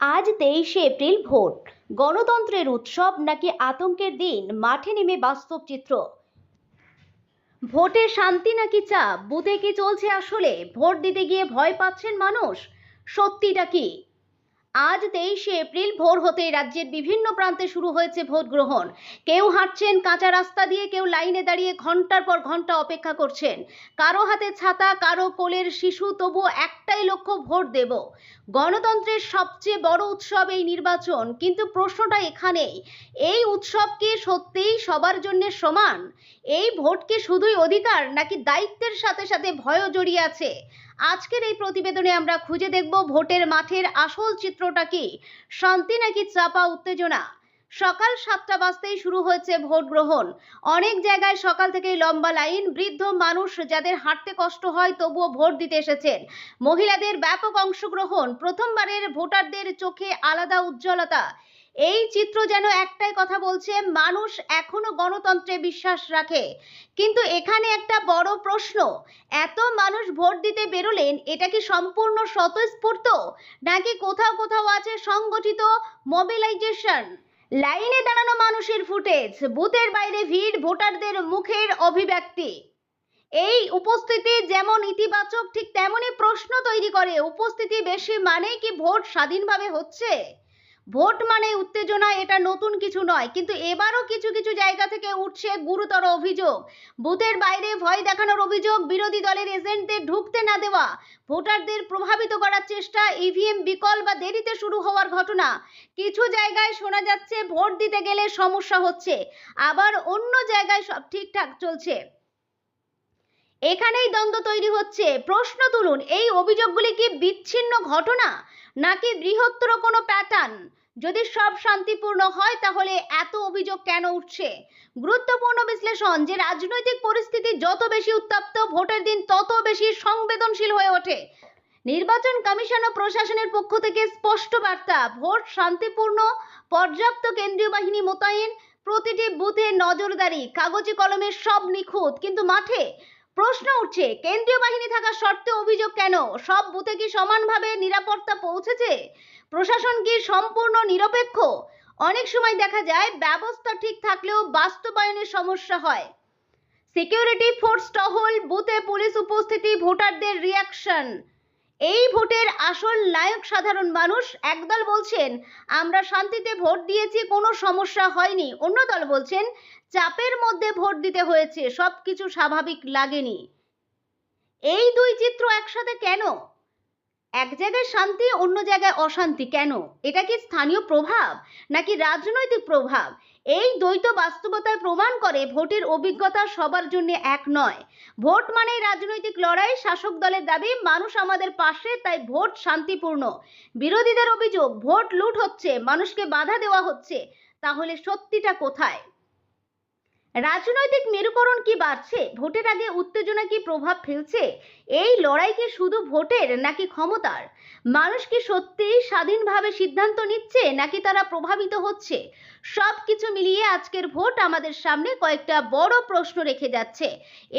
আজ 23শে April vote. গণতন্ত্রের উৎসব নাকি আতঙ্কের দিন? মাঠে নেমে বাস্তব চিত্র। ভোটে শান্তি নাকি চাপ? বুথে কি চলছে আসলে? ভোট দিতে গিয়ে ভয় পাচ্ছেন মানুষ? সত্যিটা কি? আজ 23শে এপ্রিল ভোর হতেই রাজ্যের বিভিন্ন প্রান্তে শুরু হয়েছে ভোট গ্রহণ। কেউ হাঁটছেন কাঁচা রাস্তা দিয়ে, কেউ লাইনে দাঁড়িয়ে ঘন্টার পর ঘন্টা অপেক্ষা করছেন। কারো হাতে ছাতা, কারো কোলের শিশু, তবুও একটাই লক্ষ্য, ভোট দেব। গণতন্ত্রের সবচেয়ে বড় উৎসব এই নির্বাচন, কিন্তু প্রশ্নটা এখানেই, এই উৎসব কি সত্যিই সবার জন্য সমান? এই ভোট কি শুধুই অধিকার, নাকি দায়িত্বের সাথে সাথে ভয়ও জড়িয়ে আছে? আজকের এই প্রতিবেদনে আমরা খুঁজে দেখব ভোটের মাঠের আসল চিত্রটা কি, শান্তি নাকি চাপা উত্তেজনা। সকাল 7টা বাজতেই শুরু হয়েছে ভোট গ্রহণ। অনেক জায়গায় সকাল থেকেই লম্বা লাইন, বৃদ্ধ মানুষ যাদের হাঁটতে কষ্ট হয় তবুও ভোট দিতে এসেছেন। মহিলাদের ব্যাপক অংশগ্রহণ, প্রথমবারের ভোটারদের চোখে আলাদা উজ্জ্বলতা। এই চিত্র যেন একটাই কথা বলছে, মানুষ এখনো গণতন্ত্রে বিশ্বাস রাখে। কিন্তু এখানে একটা বড় প্রশ্ন, এত মানুষ ভোট দিতে বেরোলেন, এটা কি সম্পূর্ণ স্বতঃস্ফূর্ত, নাকি কোথাও কোথাও আছে সংগঠিত মোবিলাইজেশন? লাইনে দাঁড়ানো মানুষের ফুটেজ, বুথের বাইরে ভিড়, ভোটারদের মুখের অভিব্যক্তি। এই উপস্থিতি যেমন ইতিবাচক, ঠিক তেমনই প্রশ্ন তৈরি করে, উপস্থিতি বেশি মানেই কি ভোট স্বাধীনভাবে হচ্ছে? ভোট মানে উত্তেজনা, এটা নতুন কিছু নয়, কিন্তু এবারও কিছু কিছু জায়গা থেকে উঠছে গুরুতর অভিযোগ। বুথের বাইরে ভয় দেখানোর অভিযোগ, বিরোধী দলের এজেন্টদের ঢুকতে না দেওয়া, ভোটারদের প্রভাবিত করার চেষ্টা, ইভিএম বিকল বা দেরিতে শুরু হওয়ার ঘটনা। কিছু জায়গায় শোনা যাচ্ছে ভোট দিতে গেলে সমস্যা হচ্ছে, আবার অন্য জায়গায় সব ঠিকঠাক চলছে। এখানেই দ্বন্দ্ব তৈরি হচ্ছে। প্রশ্ন তুলুন, এই অভিযোগগুলি কি বিচ্ছিন্ন ঘটনা, নাকি বৃহত্তর কোনো প্যাটার্ন? যদি সব শান্তিপূর্ণ হয় তাহলে এত অভিযোগ কেন উঠছে? গুরুত্বপূর্ণ বিশ্লেষণ, যে রাজনৈতিক পরিস্থিতি যত বেশি উত্তপ্ত, ভোটের দিন তত বেশি সংবেদনশীল হয়ে ওঠে। নির্বাচন কমিশন ও প্রশাসনের পক্ষ থেকে স্পষ্ট বার্তা, ভোট শান্তিপূর্ণ, পর্যাপ্ত কেন্দ্রীয় বাহিনী মোতায়েন, প্রতিটি বুথে নজরদারি, কাগজে কলমে সব নিখুঁত। কিন্তু মাঠে প্রশ্ন উঠছে, কেন্দ্রীয় বাহিনী থাকা সত্ত্বেও অভিযোগ কেন? সব বুথে কি সমানভাবে নিরাপত্তা পৌঁছেছে? প্রশাসন কি সম্পূর্ণ নিরপেক্ষ? অনেক সময় দেখা যায় ব্যবস্থা ঠিক থাকলেও বাস্তবায়নে সমস্যা হয়। সিকিউরিটি ফোর্স টহল, বুথে পুলিশ উপস্থিতি, ভোটারদের রিয়াকশন। এই ভোটের আসল নায়ক সাধারণ মানুষ। একদল বলছেন আমরা শান্তিতে ভোট দিয়েছি, কোনো সমস্যা হয়নি। অন্য দল বলছেন চাপের মধ্যে ভোট দিতে হয়েছে, সবকিছু স্বাভাবিক লাগেনি। এই দুই চিত্র একসাথে কেন? এক জায়গায় শান্তি, অন্য জায়গায় অশান্তি কেন? এটা কি স্থানীয় প্রভাব, নাকি রাজনৈতিক প্রভাব? এই দ্বৈত বাস্তবতায় প্রমাণ করে ভোটের অভিজ্ঞতা সবার জন্য এক নয়। ভোট মানেই রাজনৈতিক লড়াই, শাসক দলের দাবি মানুষ আমাদের পাশে, তাই ভোট শান্তিপূর্ণ। বিরোধীদের অভিযোগ ভোট লুট হচ্ছে, মানুষকে বাধা দেওয়া হচ্ছে। তাহলে সত্যিটা কোথায়? রাজনৈতিক মেরুকরণ কি বাড়ছে? ভোটের আগে উত্তেজনা কি প্রভাব ফেলছে? এই লড়াই কি শুধু ভোটের, নাকি ক্ষমতার? মানুষ কি সত্যিই স্বাধীনভাবে সিদ্ধান্ত নিচ্ছে, নাকি তারা প্রভাবিত হচ্ছে? সবকিছু মিলিয়ে আজকের ভোট আমাদের সামনে কয়েকটা বড় প্রশ্ন রেখে যাচ্ছে।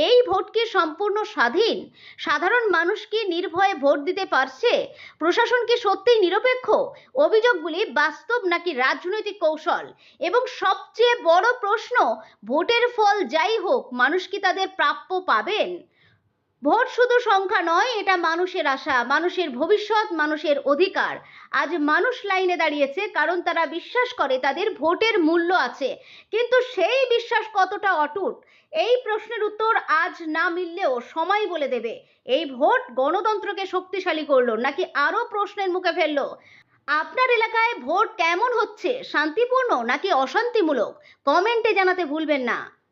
এই ভোট কি সম্পূর্ণ স্বাধীন? সাধারণ মানুষ কি নির্ভয়ে ভোট দিতে পারছে? প্রশাসন কি সত্যিই নিরপেক্ষ? অভিযোগগুলি বাস্তব নাকি রাজনৈতিক কৌশল? এবং সবচেয়ে বড় প্রশ্ন, ভোটের ফল যাই হোক, মানুষ কি তাদের প্রাপ্য পাবেন? ভোট শুধু সংখ্যা নয়, এটা মানুষের আশা, মানুষের ভবিষ্যৎ, মানুষের অধিকার। আজ মানুষ লাইনে দাঁড়িয়েছে কারণ তারা বিশ্বাস করে তাদের ভোটের মূল্য আছে। কিন্তু সেই বিশ্বাস কতটা অটুট, এই প্রশ্নের উত্তর আজ না মিললেও সময় বলে দেবে। এই ভোট গণতন্ত্রকে শক্তিশালী করলো, নাকি আরো প্রশ্নের মুখে ফেললো? আপনার এলাকায় ভোট কেমন হচ্ছে, শান্তিপূর্ণ নাকি অশান্তিমূলক? কমেন্টে জানাতে ভুলবেন না।